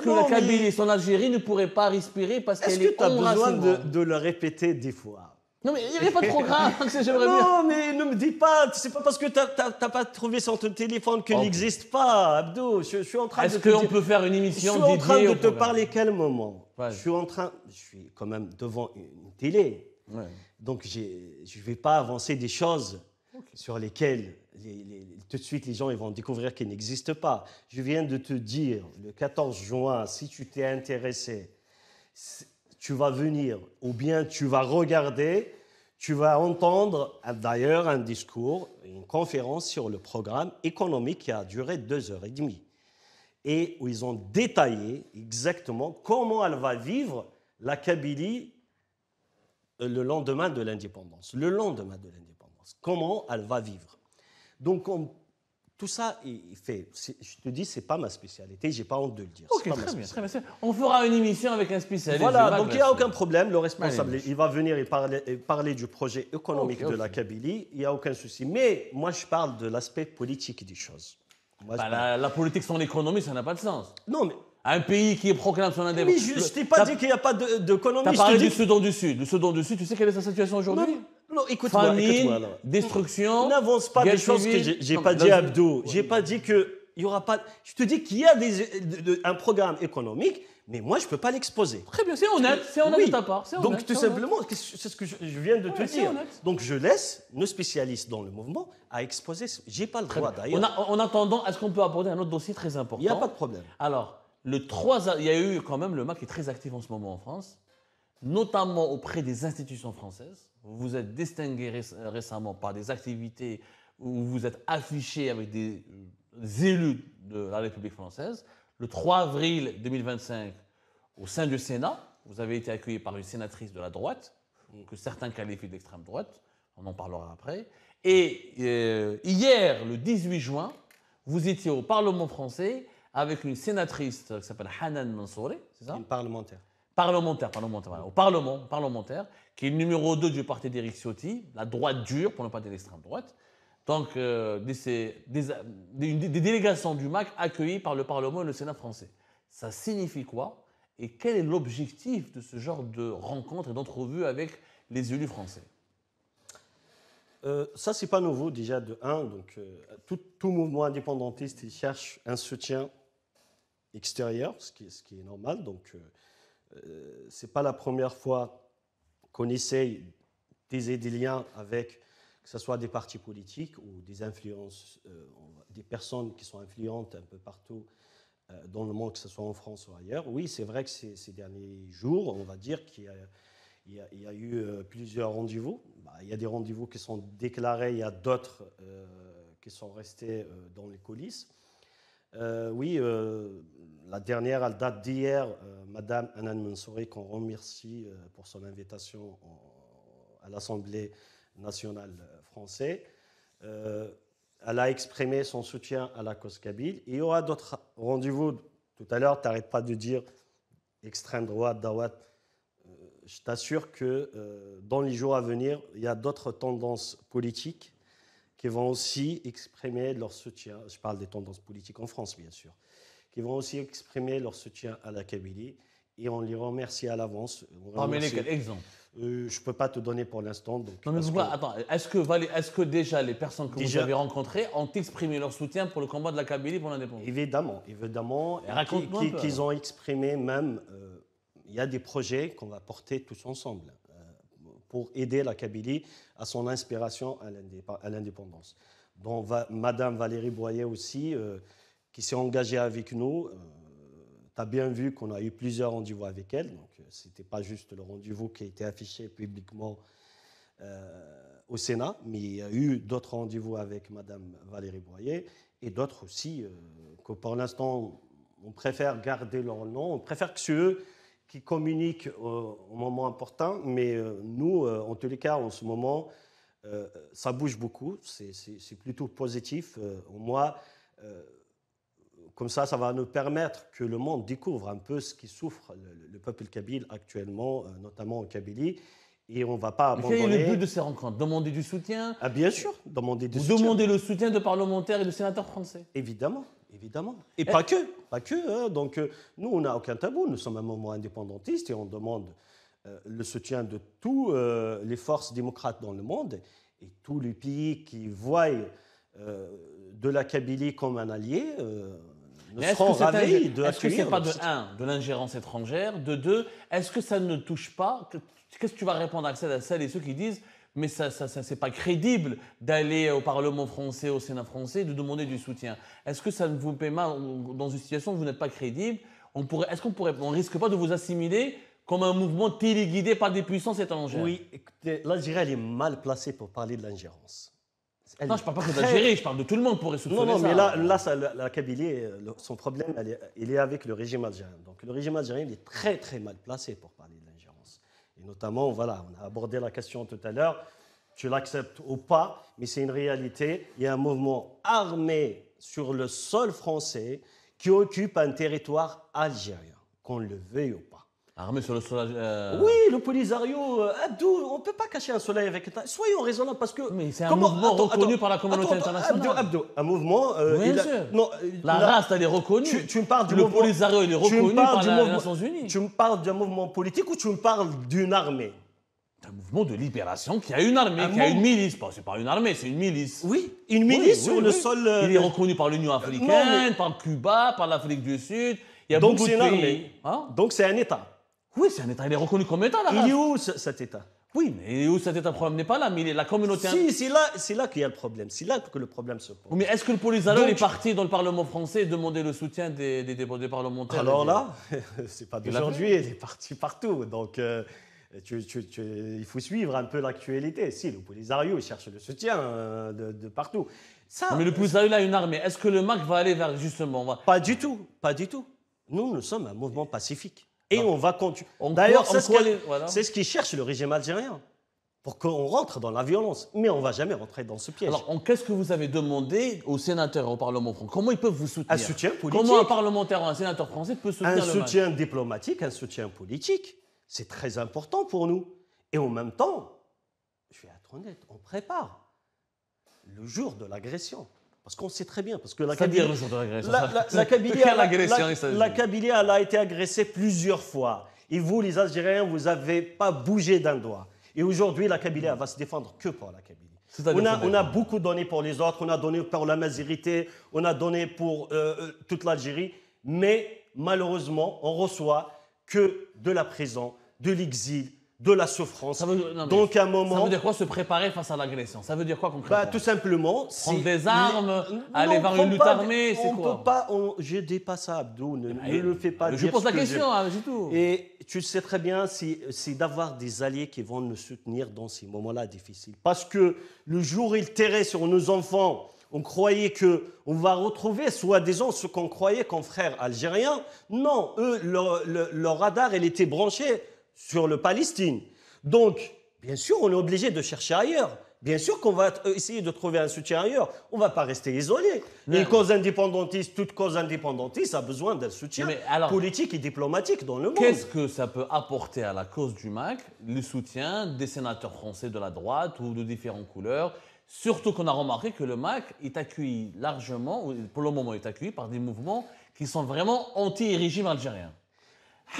la Kabylie et son Algérie ne pourraient pas respirer parce qu'elle est Est-ce que tu as besoin de le répéter des fois? Non, mais il n'y a pas de programme. J'aimerais bien. Non, mais ne me dis pas. C'est pas parce que tu n'as pas trouvé sur ton téléphone qu'il n'existe pas, Abdo. Je suis en train Est-ce qu'on peut faire une émission dédiée? Je suis en train de te parler quel moment? Je suis quand même devant une télé. Ouais. Donc, je ne vais pas avancer des choses sur lesquelles tout de suite les gens ils vont découvrir qu'ils n'existent pas. Je viens de te dire, le 14 juin, si tu t'es intéressé, tu vas venir ou bien tu vas regarder, tu vas entendre d'ailleurs un discours, une conférence sur le programme économique qui a duré 2h30 et où ils ont détaillé exactement comment elle va vivre la Kabylie le lendemain de l'indépendance. Le lendemain de l'indépendance. Comment elle va vivre. Donc, tout ça, je te dis, ce n'est pas ma spécialité, je n'ai pas honte de le dire. Ok, très bien. On fera une émission avec un spécialiste. Voilà, donc il n'y a aucun problème. Le responsable, il va venir et parler du projet économique de la Kabylie. Il n'y a aucun souci. Mais moi, je parle de l'aspect politique des choses. La politique sans l'économie, ça n'a pas de sens. Non, mais... Un pays qui proclame son indépendance. Mais je ne t'ai pas dit qu'il n'y a pas d'économie. Tu as parlé du Soudan du Sud. Le Soudan du Sud, tu sais quelle est sa situation aujourd'hui? Non, écoute-moi. Famine, destruction. N'avance pas des choses que je n'ai pas dit, Abdo. Je n'ai pas dit qu'il n'y aura pas. Je te dis qu'il y a un programme économique, mais moi, je ne peux pas l'exposer. Très bien, c'est honnête de ta part. Donc, tout simplement, c'est ce que je viens de te dire. Donc, je laisse nos spécialistes dans le mouvement à exposer. Je n'ai pas le droit, d'ailleurs. En attendant, est-ce qu'on peut aborder un autre dossier très important? Il n'y a pas de problème. Alors, il y a eu quand même le MAC qui est très actif en ce moment en France, notamment auprès des institutions françaises. Vous vous êtes distingué récemment par des activités où vous vous êtes affiché avec des élus de la République française. Le 3 avril 2025, au sein du Sénat, vous avez été accueilli par une sénatrice de la droite, que certains qualifient d'extrême droite, on en parlera après. Et hier, le 18 juin, vous étiez au Parlement français avec une sénatrice qui s'appelle Hanan Mansouri, c'est ça? Une parlementaire. Voilà, au parlementaire, qui est le numéro 2 du parti d'Éric Ciotti, la droite dure, pour ne pas dire l'extrême droite. Donc, des délégations du MAC accueillies par le Parlement et le Sénat français. Ça signifie quoi? Et quel est l'objectif de ce genre de rencontre et d'entrevue avec les élus français? Ça, c'est pas nouveau déjà de 1. Donc, tout mouvement indépendantiste il cherche un soutien extérieur, ce qui est normal. Donc, c'est pas la première fois qu'on essaye d'aiser des liens avec, que ce soit des partis politiques ou des influences, des personnes qui sont influentes un peu partout dans le monde, que ce soit en France ou ailleurs. Oui, c'est vrai que ces derniers jours, on va dire qu'il y a eu plusieurs rendez-vous. Il y a des rendez-vous qui sont déclarés, il y a d'autres qui sont restés dans les coulisses. Oui, la dernière, elle date d'hier, Madame Hanan Mansouri, qu'on remercie pour son invitation à l'Assemblée nationale française. Elle a exprimé son soutien à la cause kabyle. Il y aura d'autres rendez-vous. Tout à l'heure, tu n'arrêtes pas de dire extrême droite, Dawat. Je t'assure que dans les jours à venir, il y a d'autres tendances politiques qui vont aussi exprimer leur soutien. Je parle des tendances politiques en France, bien sûr, qui vont aussi exprimer leur soutien à la Kabylie. Et on les remercie à l'avance. Parmi quel exemple? Je ne peux pas te donner pour l'instant. Non, mais pourquoi? Attends, est-ce que déjà les personnes que vous avez rencontrées ont exprimé leur soutien pour le combat de la Kabylie pour l'indépendance? Évidemment. Qu'ils ont exprimé même. Il y a des projets qu'on va porter tous ensemble pour aider la Kabylie à son inspiration à l'indépendance. Donc Madame Valérie Boyer aussi, qui s'est engagée avec nous. Tu as bien vu qu'on a eu plusieurs rendez-vous avec elle, donc ce n'était pas juste le rendez-vous qui a été affiché publiquement au Sénat, mais il y a eu d'autres rendez-vous avec Madame Valérie Boyer et d'autres aussi que pour l'instant on préfère garder leur nom, on préfère que ceux qui communiquent au moment important, mais nous, en tous les cas, en ce moment, ça bouge beaucoup, c'est plutôt positif. Moi, comme ça va nous permettre que le monde découvre un peu ce qui souffre le peuple kabyle actuellement, notamment en Kabylie. Et on ne va pas abandonner. Quel est le but de ces rencontres? Demander du soutien? Ah, bien sûr, demander du soutien. Vous demandez le soutien de parlementaires et de sénateurs français? Évidemment, évidemment. Et pas que. Hein. Donc, nous, on n'a aucun tabou. Nous sommes un mouvement indépendantiste et on demande le soutien de tous les forces démocrates dans le monde et tous les pays qui voient de la Kabylie comme un allié. Est-ce que ce n'est pas de l'ingérence étrangère, de deux, est-ce que ça ne touche pas, qu'est-ce que tu vas répondre à celles et ceux qui disent mais ça c'est pas crédible d'aller au Parlement français, au Sénat français, de demander du soutien. Est-ce que ça ne vous met pas dans une situation où vous n'êtes pas crédible? On risque pas de vous assimiler comme un mouvement téléguidé par des puissances étrangères? Oui, écoutez, l'Algérie elle est mal placée pour parler de l'ingérence. Non, je ne parle pas que d'Algérie, je parle de tout le monde pour soupçonner ça. Non, mais là la Kabylie, son problème, il est avec le régime algérien. Donc le régime algérien, il est très, très mal placé pour parler de l'ingérence. Et notamment, voilà, on a abordé la question tout à l'heure, tu l'acceptes ou pas, mais c'est une réalité. Il y a un mouvement armé sur le sol français qui occupe un territoire algérien, qu'on le veuille ou pas. Armé sur le sol. Oui, le Polisario, Abdou, on ne peut pas cacher un soleil avec. Soyons raisonnables parce que. Mais c'est un mouvement reconnu par la communauté internationale. Abdou, un mouvement. Bien sûr. La race, elle est reconnue. Tu me parles du le Polisario, il est reconnu par les Nations Unies. Tu me parles d'un mouvement politique ou tu me parles d'une armée? C'est un mouvement de libération qui a une armée, qui a une milice. C'est pas une armée, c'est une milice. Oui, une milice sur le sol. Il est reconnu par l'Union africaine, par Cuba, par l'Afrique du Sud. Il y a beaucoup de pays. Donc c'est un État. Oui, c'est un État. Il est reconnu comme État, là. Il est où cet État? Oui, mais où cet État? Le problème n'est pas là, mais la communauté... Si, c'est là qu'il y a le problème. C'est là que le problème se pose. Mais est-ce que le Polisario est parti dans le Parlement français et demander le soutien des parlementaires? Alors là, c'est pas d'aujourd'hui, il est parti partout. Donc, il faut suivre un peu l'actualité. Si, le Polisario, il cherche le soutien de partout. Ça, mais le Polisario, il a une armée. Est-ce que le MAC va aller vers, justement... Pas du tout, pas du tout. Nous sommes un mouvement pacifique. Et on va continuer. D'ailleurs, c'est ce qu'il cherche le régime algérien, pour qu'on rentre dans la violence. Mais on ne va jamais rentrer dans ce piège. Alors, qu'est-ce que vous avez demandé aux sénateurs et au Parlement français? Comment ils peuvent vous soutenir? Un soutien politique. Comment un parlementaire ou un sénateur français peut soutenir le soutien diplomatique, un soutien politique. C'est très important pour nous. Et en même temps, je vais être honnête, on prépare le jour de l'agression. Parce qu'on sait très bien, parce que la Kabylie, le jour de l'agression. La Kabylie, elle a été agressée plusieurs fois. Et vous, les Algériens, vous n'avez pas bougé d'un doigt. Et aujourd'hui, la Kabylie, elle va se défendre que pour la Kabylie. On a beaucoup donné pour les autres, on a donné pour la Mazirité, on a donné pour toute l'Algérie, mais malheureusement, on reçoit que de la prison, de l'exil, de la souffrance. Donc, à un moment... Ça veut dire quoi se préparer face à l'agression? Ça veut dire quoi concrètement? Tout simplement... Prendre des armes, aller vers une lutte armée, c'est quoi? On peut pas... Je ne dis pas ça, Abdou, ne le fais pas. Je pose la question, c'est tout. Et tu sais très bien, c'est d'avoir des alliés qui vont nous soutenir dans ces moments-là difficiles. Parce que le jour où ils tiraient sur nos enfants, on croyait qu'on va retrouver soi-disant ce qu'on croyait comme frères algériens. Non, eux, leur radar, il était branché sur le Palestine. Donc, bien sûr, on est obligé de chercher ailleurs. Bien sûr qu'on va essayer de trouver un soutien ailleurs. On ne va pas rester isolé. Une cause indépendantiste, toute cause indépendantiste a besoin d'un soutien politique et diplomatique dans le monde. Qu'est-ce que ça peut apporter à la cause du MAC, le soutien des sénateurs français de la droite ou de différentes couleurs? Surtout qu'on a remarqué que le MAC est accueilli largement, ou pour le moment est accueilli par des mouvements qui sont vraiment anti-régime algérien.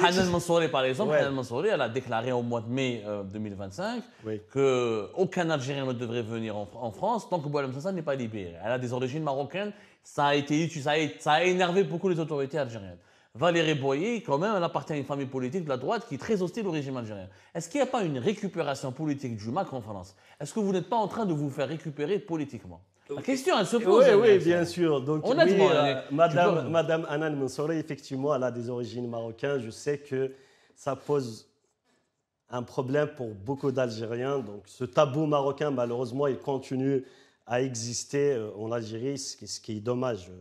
Hanan Mansouri, par exemple, Hanan Mansouri, elle a déclaré au mois de mai 2025 qu'aucun Algérien ne devrait venir en France tant que Boualem Sansal n'est pas libéré. Elle a des origines marocaines, ça a énervé beaucoup les autorités algériennes. Valérie Boyer, quand même, elle appartient à une famille politique de la droite qui est très hostile au régime algérien. Est-ce qu'il n'y a pas une récupération politique du MAC en France? Est-ce que vous n'êtes pas en train de vous faire récupérer politiquement? La question, elle se pose. Oui, bien sûr. Donc, honnêtement, Madame Hanan Mansouri, effectivement, elle a des origines marocaines. Je sais que ça pose un problème pour beaucoup d'Algériens. Donc, ce tabou marocain, malheureusement, il continue à exister en Algérie, ce qui est dommage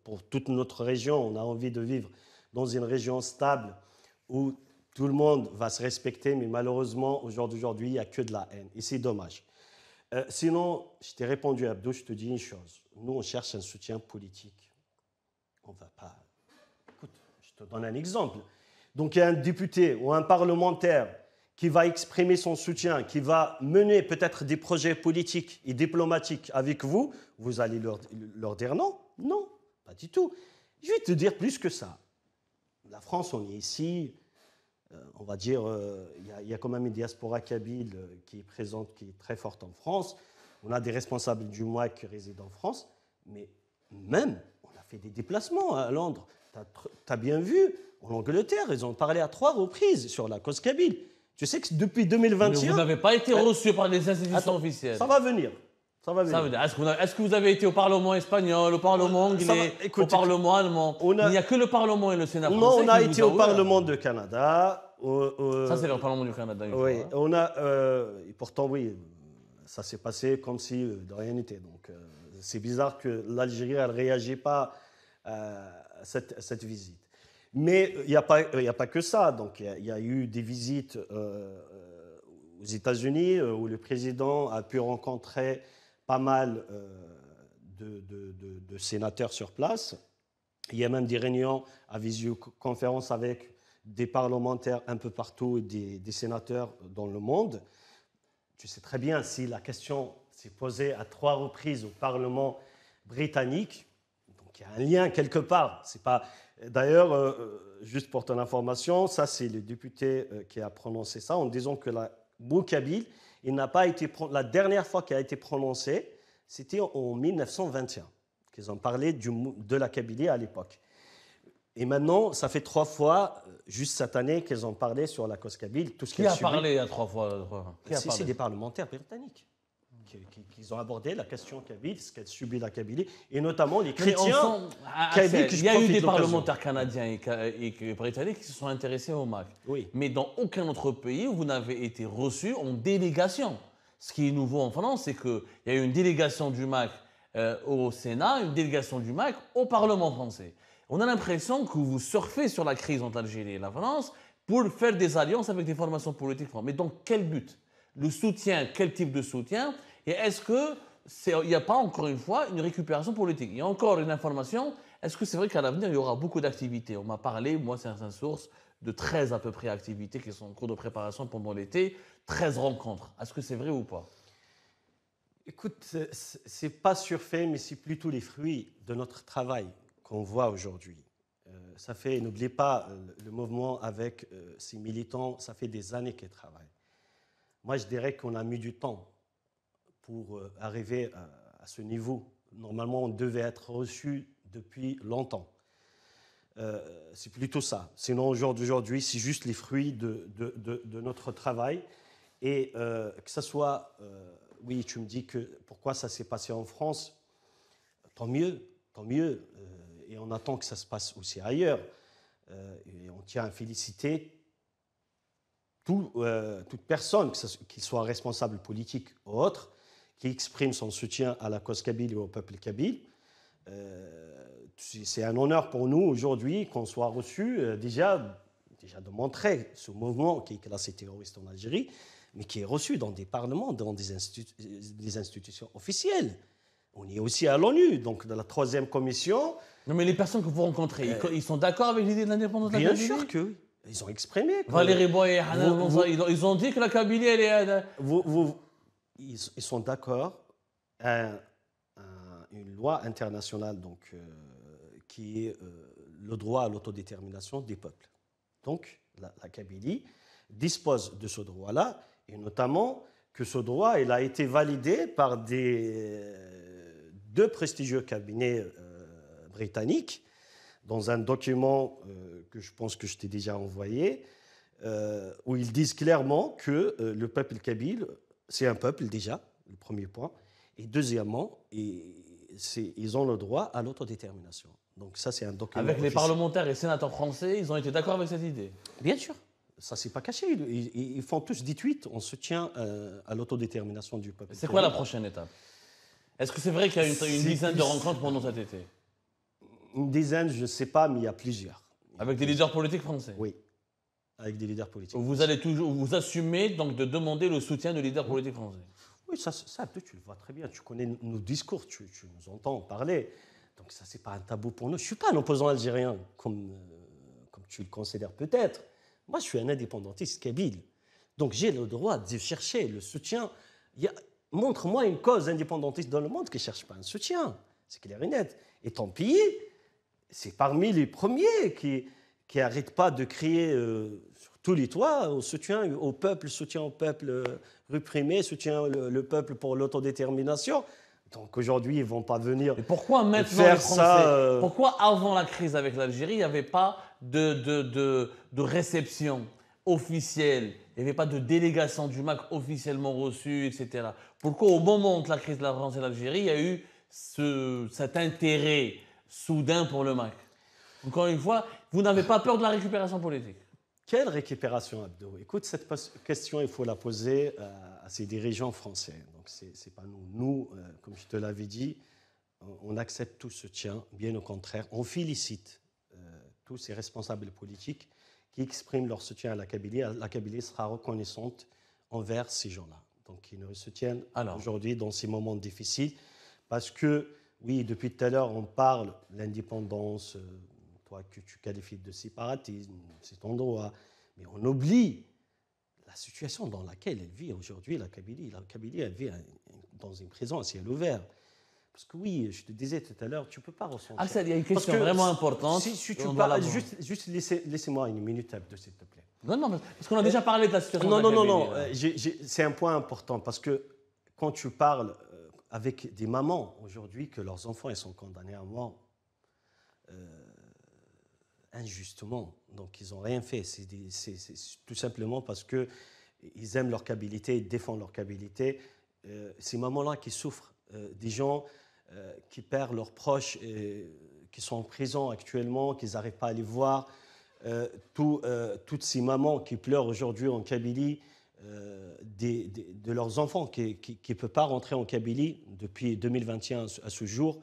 pour toute notre région. On a envie de vivre dans une région stable où tout le monde va se respecter, mais malheureusement, au jour d'aujourd'hui, il n'y a que de la haine. Et c'est dommage. Sinon, je t'ai répondu, Abdou, je te dis une chose. Nous, on cherche un soutien politique. On ne va pas... Écoute, je te donne un exemple. Donc, il y a un député ou un parlementaire qui va exprimer son soutien, qui va mener peut-être des projets politiques et diplomatiques avec vous, vous allez leur dire non? Non, pas du tout. Je vais te dire plus que ça. La France, on est ici... on va dire, il y a quand même une diaspora kabyle qui est présente, qui est très forte en France. On a des responsables du MOAC qui résident en France. Mais même, on a fait des déplacements à Londres. Tu as bien vu, en Angleterre, ils ont parlé à 3 reprises sur la cause kabyle. Tu sais que depuis 2021... Mais vous n'avez pas été reçu par les institutions officielles. Ça va venir. Est-ce que vous avez été au Parlement espagnol, au Parlement anglais, au Parlement allemand? Il n'y a que le Parlement et le Sénat français. Non, on a été au Parlement du Canada. Ça, c'est le Parlement du Canada. Oui, et pourtant, oui, ça s'est passé comme si de rien n'était. Donc, c'est bizarre que l'Algérie ne réagit pas à cette visite. Mais il n'y a pas que ça. Donc, il y a eu des visites aux États-Unis où le président a pu rencontrer pas mal de sénateurs sur place. Il y a même des réunions à visioconférence avec des parlementaires un peu partout et des sénateurs dans le monde. Tu sais très bien, si la question s'est posée à 3 reprises au Parlement britannique, donc il y a un lien quelque part. C'est pas... D'ailleurs, juste pour ton information, ça c'est le député qui a prononcé ça en disant que la mot kabyle, il n'a pas été la dernière fois qu'il a été prononcé, c'était en 1921 qu'ils ont parlé de la Kabylie à l'époque. Et maintenant, ça fait 3 fois, juste cette année, qu'ils ont parlé sur la cause kabyle. Qui a parlé il y a 3 fois? C'est des parlementaires britanniques qui ont abordé la question kabyle, ce qu'elle subit la Kabylie, et notamment les chrétiens kabyles. Il y a eu des parlementaires canadiens et britanniques qui se sont intéressés au MAC. Oui. Mais dans aucun autre pays, vous n'avez été reçu en délégation. Ce qui est nouveau en France, c'est qu'il y a eu une délégation du MAC au Sénat, une délégation du MAC au Parlement français. On a l'impression que vous surfez sur la crise entre l'Algérie et la France pour faire des alliances avec des formations politiques. Mais dans quel but? Le soutien, quel type de soutien? Et est-ce qu'il n'y a pas, encore une fois, une récupération politique? Il y a encore une information. Est-ce que c'est vrai qu'à l'avenir, il y aura beaucoup d'activités? On m'a parlé, moi, c'est une source, de 13 à peu près activités qui sont en cours de préparation pendant l'été, 13 rencontres. Est-ce que c'est vrai ou pas? Écoute, ce n'est pas surfait, mais c'est plutôt les fruits de notre travail qu'on voit aujourd'hui. Ça fait, n'oubliez pas, le mouvement avec ces militants, ça fait des années qu'ils travaillent. Moi, je dirais qu'on a mis du temps pour arriver à ce niveau. Normalement, on devait être reçu depuis longtemps. C'est plutôt ça. Sinon, aujourd'hui, c'est juste les fruits de notre travail. Et que ce soit... oui, tu me dis que pourquoi ça s'est passé en France. Tant mieux, tant mieux. Et on attend que ça se passe aussi ailleurs. Et on tient à féliciter toute personne, qu'il soit responsable politique ou autre, qui exprime son soutien à la cause kabyle et au peuple kabyle. C'est un honneur pour nous aujourd'hui qu'on soit reçu, déjà de montrer ce mouvement qui est classé terroriste en Algérie, mais qui est reçu dans des parlements, dans des institutions officielles. On est aussi à l'ONU, donc dans la 3e commission. Non, mais les personnes que vous rencontrez, ils sont d'accord avec l'idée de l'indépendance de la Kabylie? Bien sûr que oui. Ils ont exprimé. Valérie Boyer et Hanan Mansouri, ils ont dit que la Kabylie, elle est... Ils sont d'accord à une loi internationale donc, qui est le droit à l'autodétermination des peuples. Donc, la Kabylie dispose de ce droit-là, et notamment que ce droit il a été validé par 2 prestigieux cabinets britanniques, dans un document que je pense que je t'ai déjà envoyé, où ils disent clairement que le peuple kabyle, c'est un peuple déjà, le premier point, et deuxièmement, ils ont le droit à l'autodétermination. Donc ça, c'est un document Avec les officiel. Parlementaires et sénateurs français, ils ont été d'accord avec cette idée. Bien sûr, ça c'est pas caché. Ils font tous des tweets en soutien à l'autodétermination du peuple. C'est quoi la prochaine étape? Est-ce que c'est vrai qu'il y a une dizaine de rencontres pendant cet été? Une dizaine, je ne sais pas, mais il y a plusieurs. Avec des leaders politiques français? Oui, avec des leaders politiques. Vous allez toujours, vous assumez donc de demander le soutien de leaders politiques français? Oui, ça, tu le vois très bien. Tu connais nos discours, tu nous entends parler. Donc ça, c'est pas un tabou pour nous. Je ne suis pas un opposant algérien, comme tu le considères peut-être. Moi, je suis un indépendantiste kabyle. Donc j'ai le droit de chercher le soutien. Montre-moi une cause indépendantiste dans le monde qui ne cherche pas un soutien. C'est clair et net. Et ton pays, c'est parmi les premiers qui n'arrêtent pas de crier sur tous les toits au soutien au peuple réprimé, soutien le peuple pour l'autodétermination. Donc aujourd'hui, ils ne vont pas venir. Et pourquoi maintenant faire les Français ça Pourquoi avant la crise avec l'Algérie, il n'y avait pas de réception officielle, il n'y avait pas de délégation du MAC officiellement reçue, etc. Pourquoi au moment de la crise de la France et de l'Algérie, il y a eu cet intérêt soudain pour le MAC? Encore une fois, vous n'avez pas peur de la récupération politique? Quelle récupération, Abdo? Écoute, cette question, il faut la poser à ces dirigeants français. Donc, ce n'est pas nous. Nous, comme je te l'avais dit, on accepte tout soutien. Bien au contraire, on félicite tous ces responsables politiques qui expriment leur soutien à la Kabylie. La Kabylie sera reconnaissante envers ces gens-là. Donc, ils nous soutiennent aujourd'hui dans ces moments difficiles. Parce que, oui, depuis tout à l'heure, on parle de l'indépendance, toi que tu qualifies de séparatisme, c'est ton droit. Mais on oublie la situation dans laquelle elle vit aujourd'hui, la Kabylie. La Kabylie, elle vit dans une prison à ciel ouvert. Parce que oui, je te disais tout à l'heure, tu ne peux pas ressentir. Axel, il y a une question vraiment importante. Si tu parles, juste laissez-moi une minute, Abdou, s'il te plaît. Non, parce qu'on a déjà parlé de la situation de la Kabylie. Non. C'est un point important parce que quand tu parles avec des mamans aujourd'hui que leurs enfants ils sont condamnés à mort injustement, donc ils n'ont rien fait. C'est tout simplement parce qu'ils aiment leur Kabylie, ils défendent leur Kabylie. Ces mamans-là qui souffrent, des gens qui perdent leurs proches, qui sont en prison actuellement, qu'ils n'arrivent pas à les voir, toutes ces mamans qui pleurent aujourd'hui en Kabylie, de leurs enfants qui ne peuvent pas rentrer en Kabylie depuis 2021 à ce jour.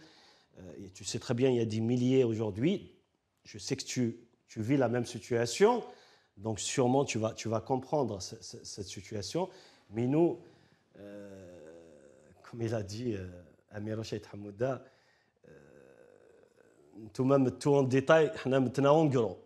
Et tu sais très bien, il y a des milliers aujourd'hui. Je sais que tu vis la même situation, donc sûrement tu vas comprendre cette situation. Mais nous, comme il a dit Amir Cheikh Hamouda, tout en détail, en gros.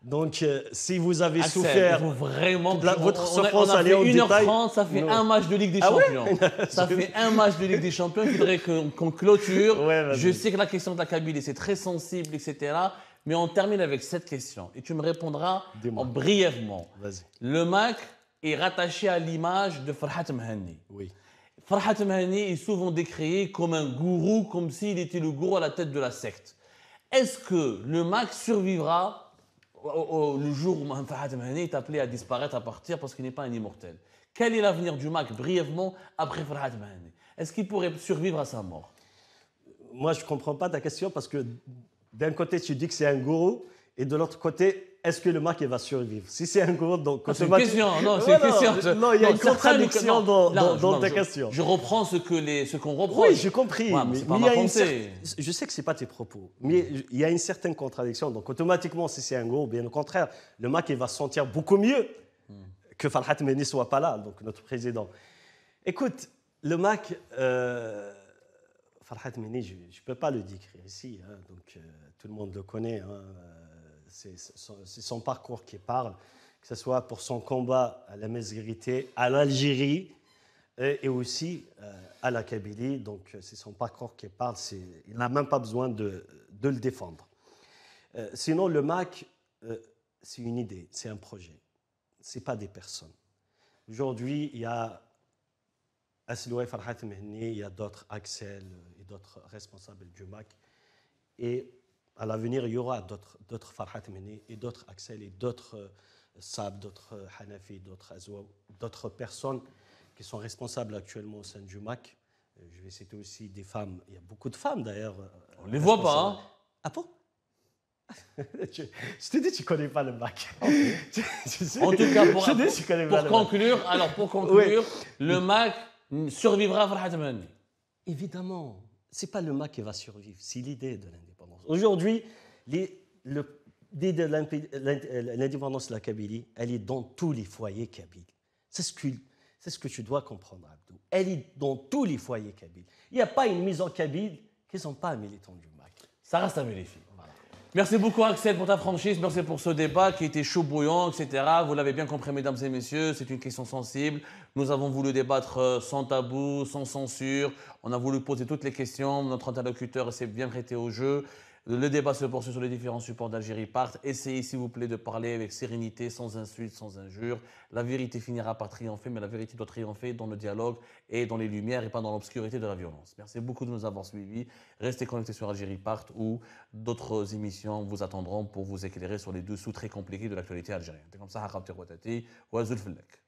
Donc, si vous avez souffert, votre souffrance allait en détail. 1h30, ça fait un match de Ligue des Champions. Ça fait un match de Ligue des Champions. Il faudrait qu'on clôture. Je sais que la question de la Kabylie, c'est très sensible, etc. Mais on termine avec cette question. Et tu me répondras brièvement. Le MAC est rattaché à l'image de Farhat Mehani. Oui. Farhat Mehani est souvent décrié comme un gourou, comme s'il était le gourou à la tête de la secte. Est-ce que le MAC survivra le jour où Farhat Mehani est appelé à disparaître, à partir, parce qu'il n'est pas un immortel? Quel est l'avenir du MAC, brièvement, après Farhat Mehani? Est-ce qu'il pourrait survivre à sa mort? Moi, je ne comprends pas ta question, parce que d'un côté, tu dis que c'est un gourou, et de l'autre côté, est-ce que le MAC va survivre? Si c'est un gourou, donc... c'est une question. Non, c'est une question. Non, il y a une contradiction dans ta question. Je reprends ce qu'on reproche. Oui, j'ai compris. Ouais, mais c'est pas ma pensée. Je sais que ce n'est pas tes propos, mais il y a une certaine contradiction. Donc, automatiquement, si c'est un gourou, bien au contraire, le MAC va se sentir beaucoup mieux que Farhat Mehani ne soit pas là, donc notre président. Écoute, le MAC... Farhat Mehani, je ne peux pas le décrire ici, hein, donc tout le monde le connaît. Hein, c'est son parcours qui parle, que ce soit pour son combat à la Mesgérité, à l'Algérie et aussi à la Kabylie. Donc c'est son parcours qui parle, il n'a même pas besoin de le défendre. Sinon, le MAC, c'est une idée, c'est un projet, ce n'est pas des personnes. Aujourd'hui, il y a Asloué Farhat Mehani, il y a d'autres Axel et d'autres responsables du MAC. Et À l'avenir, il y aura d'autres Farhat Meni et d'autres Axel et d'autres Saab, d'autres Hanafi, d'autres Azwa, d'autres personnes qui sont responsables actuellement au sein du MAC. Je vais citer aussi des femmes. Il y a beaucoup de femmes d'ailleurs. On ne les voit pas. Hein. Ah bon? Je t'ai dit, tu ne connais pas le MAC. Okay. En tout cas, pour conclure, le MAC survivra à Farhat Meni. Évidemment, ce n'est pas le MAC qui va survivre, c'est l'idée de l'indépendance. Aujourd'hui, l'idée de l'indépendance de la Kabylie, elle est dans tous les foyers kabyles. C'est ce que tu dois comprendre, Abdou. Elle est dans tous les foyers kabyles. Il n'y a pas une mise en kabyle qui ne sont pas militants du MAC. Ça reste à vérifier. Voilà. Merci beaucoup, Axel, pour ta franchise. Merci pour ce débat qui était chaud bouillant, etc. Vous l'avez bien compris, mesdames et messieurs, c'est une question sensible. Nous avons voulu débattre sans tabou, sans censure. On a voulu poser toutes les questions. Notre interlocuteur s'est bien prêté au jeu. Le débat se poursuit sur les différents supports d'Algérie Part. Essayez, s'il vous plaît, de parler avec sérénité, sans insultes, sans injures. La vérité finira par triompher, mais la vérité doit triompher dans le dialogue et dans les lumières et pas dans l'obscurité de la violence. Merci beaucoup de nous avoir suivis. Restez connectés sur Algérie Part où d'autres émissions vous attendront pour vous éclairer sur les dessous très compliqués de l'actualité algérienne. C'est comme ça, Harab Terwatati, Ouazoul Fellek.